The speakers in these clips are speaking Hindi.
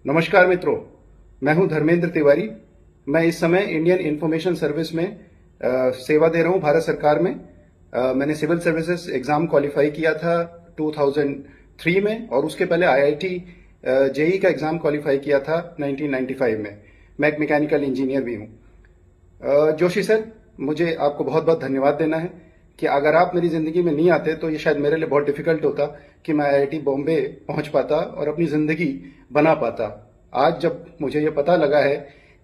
नमस्कार मित्रों, मैं हूं धर्मेंद्र तिवारी। मैं इस समय इंडियन इंफॉर्मेशन सर्विस में सेवा दे रहा हूं भारत सरकार में। मैंने सिविल सर्विसेज एग्जाम क्वालिफाई किया था 2003 में और उसके पहले आईआईटी जेई का एग्जाम क्वालिफाई किया था 1995 में। मैं एक मैकेनिकल इंजीनियर भी हूं। जोशी सर, मुझे आपको बहुत बहुत धन्यवाद देना है कि अगर आप मेरी जिंदगी में नहीं आते तो ये शायद मेरे लिए बहुत डिफिकल्ट होता कि मैं आईआईटी बॉम्बे पहुंच पाता और अपनी जिंदगी बना पाता। आज जब मुझे ये पता लगा है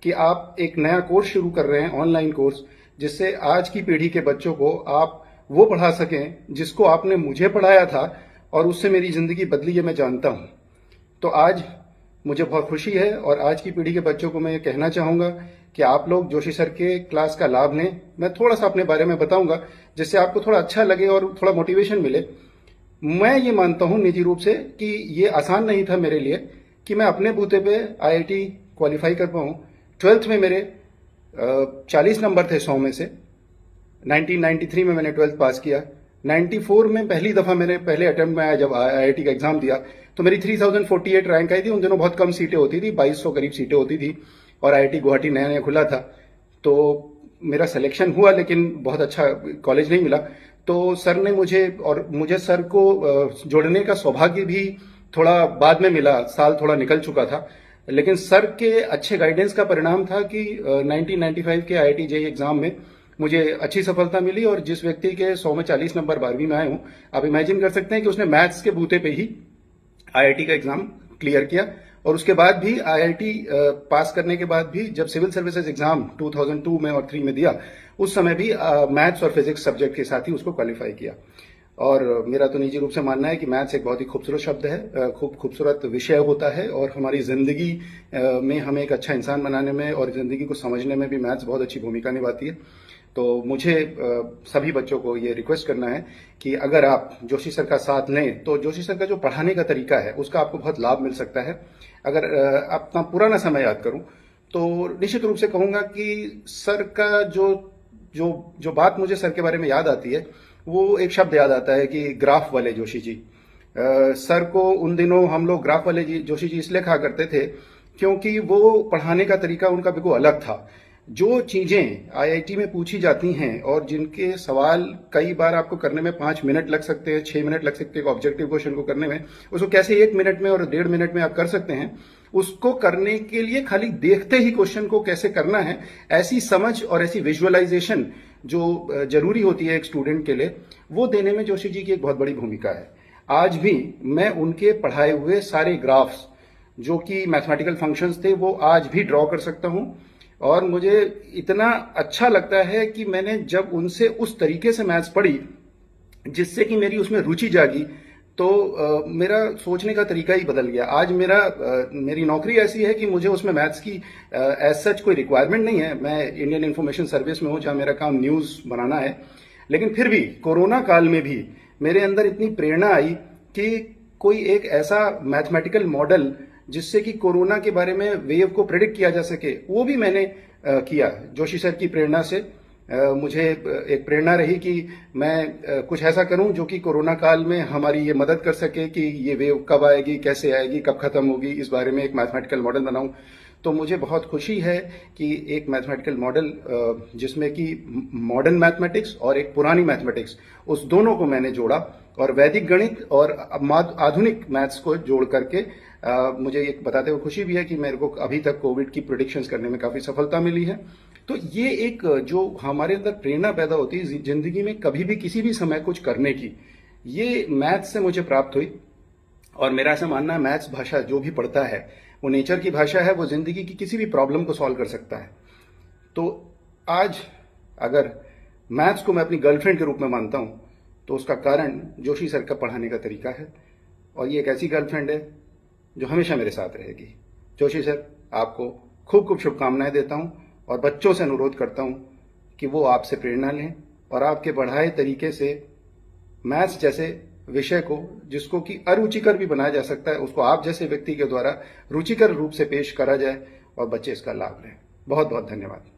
कि आप एक नया कोर्स शुरू कर रहे हैं, ऑनलाइन कोर्स, जिससे आज की पीढ़ी के बच्चों को आप वो पढ़ा सकें जिसको आपने मुझे पढ़ाया था और उससे मेरी जिंदगी बदली, ये मैं जानता हूं। तो आज मुझे बहुत खुशी है और आज की पीढ़ी के बच्चों को मैं ये कहना चाहूंगा कि आप लोग जोशी सर के क्लास का लाभ लें। मैं थोड़ा सा अपने बारे में बताऊंगा जिससे आपको थोड़ा अच्छा लगे और थोड़ा मोटिवेशन मिले। मैं ये मानता हूं निजी रूप से कि ये आसान नहीं था मेरे लिए कि मैं अपने बूते पे आईआईटी क्वालिफाई कर पाऊं। 12th में मेरे 40 नंबर थे 100 में से। 1993 में मैंने 12th पास किया। 94 में पहली दफा मेरे पहले अटेम्प्ट में आया जब आईआईटी का एग्जाम दिया तो मेरी 3048 रैंक आई थी। उन दिनों बहुत कम सीटें होती थी, 2200 करीब सीटें होती थी और आईआईटी गुवाहाटी नया नया खुला था। तो मेरा सिलेक्शन हुआ लेकिन बहुत अच्छा कॉलेज नहीं मिला। तो सर ने मुझे सर को जोड़ने का सौभाग्य भी थोड़ा बाद में मिला, साल थोड़ा निकल चुका था। लेकिन सर के अच्छे गाइडेंस का परिणाम था कि 1995 के आईआईटी जेईई एग्जाम में मुझे अच्छी सफलता मिली और जिस व्यक्ति के 100 में 40 नंबर 12वीं में आए हूं, आप इमेजिन कर सकते हैं कि उसने मैथ्स के बूते पे ही आईआईटी का एग्जाम क्लियर किया। और उसके बाद भी आईआईटी पास करने के बाद भी जब सिविल सर्विसेज एग्जाम 2002 में और 3 में दिया, उस समय भी मैथ्स और फिजिक्स सब्जेक्ट के साथ ही उसको क्वालिफाई किया। और मेरा तो निजी रूप से मानना है कि मैथ्स एक बहुत ही खूबसूरत शब्द है, खूबसूरत विषय होता है और हमारी जिंदगी में हमें एक अच्छा इंसान बनाने में और जिंदगी को समझने में भी मैथ्स बहुत अच्छी भूमिका निभाती है। तो मुझे सभी बच्चों को ये रिक्वेस्ट करना है कि अगर आप जोशी सर का साथ लें तो जोशी सर का जो पढ़ाने का तरीका है उसका आपको बहुत लाभ मिल सकता है। अगर अपना पुराना समय याद करूं तो निश्चित रूप से कहूंगा कि सर का जो बात मुझे सर के बारे में याद आती है वो एक शब्द याद आता है कि ग्राफ वाले जोशी जी। सर को उन दिनों हम लोग ग्राफ वाले जोशी जी इसलिए कहा करते थे क्योंकि वो पढ़ाने का तरीका उनका बिल्कुल अलग था। जो चीजें आईआईटी में पूछी जाती हैं और जिनके सवाल कई बार आपको करने में 5 मिनट लग सकते हैं, 6 मिनट लग सकते हैं ऑब्जेक्टिव क्वेश्चन को करने में, उसको कैसे 1 मिनट में और 1.5 मिनट में आप कर सकते हैं, उसको करने के लिए खाली देखते ही क्वेश्चन को कैसे करना है, ऐसी समझ और ऐसी विजुअलाइजेशन जो जरूरी होती है एक स्टूडेंट के लिए, वो देने में जोशी जी की एक बहुत बड़ी भूमिका है। आज भी मैं उनके पढ़ाए हुए सारे ग्राफ्स जो कि मैथमेटिकल फंक्शंस थे वो आज भी ड्रॉ कर सकता हूं और मुझे इतना अच्छा लगता है कि मैंने जब उनसे उस तरीके से मैथ्स पढ़ी जिससे कि मेरी उसमें रुचि जागी तो मेरा सोचने का तरीका ही बदल गया। आज मेरी नौकरी ऐसी है कि मुझे उसमें मैथ्स की एज सच कोई रिक्वायरमेंट नहीं है। मैं इंडियन इंफॉर्मेशन सर्विस में हूं जहां मेरा काम न्यूज बनाना है। लेकिन फिर भी कोरोना काल में भी मेरे अंदर इतनी प्रेरणा आई कि कोई एक ऐसा मैथमेटिकल मॉडल जिससे कि कोरोना के बारे में वेव को प्रेडिक्ट किया जा सके, वो भी मैंने किया। जोशी सर की प्रेरणा से मुझे एक प्रेरणा रही कि मैं कुछ ऐसा करूं जो कि कोरोना काल में हमारी ये मदद कर सके कि ये वेव कब आएगी, कैसे आएगी, कब खत्म होगी, इस बारे में एक मैथमेटिकल मॉडल बनाऊं। तो मुझे बहुत खुशी है कि एक मैथमेटिकल मॉडल जिसमें कि मॉडर्न मैथमेटिक्स और एक पुरानी मैथमेटिक्स, उस दोनों को मैंने जोड़ा और वैदिक गणित और आधुनिक मैथ्स को जोड़ करके मुझे ये बताते हुए खुशी भी है कि मेरे को अभी तक कोविड की प्रेडिक्शंस करने में काफी सफलता मिली है। तो ये एक जो हमारे अंदर प्रेरणा पैदा होती है जिंदगी में कभी भी किसी भी समय कुछ करने की, ये मैथ्स से मुझे प्राप्त हुई। और मेरा ऐसा मानना है मैथ्स भाषा जो भी पढ़ता है वो नेचर की भाषा है, वो जिंदगी की किसी भी प्रॉब्लम को सॉल्व कर सकता है। तो आज अगर मैथ्स को मैं अपनी गर्लफ्रेंड के रूप में मानता हूं तो उसका कारण जोशी सर का पढ़ाने का तरीका है। और ये एक ऐसी गर्लफ्रेंड है जो हमेशा मेरे साथ रहेगी। जोशी सर, आपको खूब खूब शुभकामनाएं देता हूं और बच्चों से अनुरोध करता हूं कि वो आपसे प्रेरणा लें और आपके पढ़ाए तरीके से मैथ्स जैसे विषय को, जिसको कि अरुचिकर भी बनाया जा सकता है, उसको आप जैसे व्यक्ति के द्वारा रुचिकर रूप से पेश करा जाए और बच्चे इसका लाभ लें। बहुत बहुत धन्यवाद।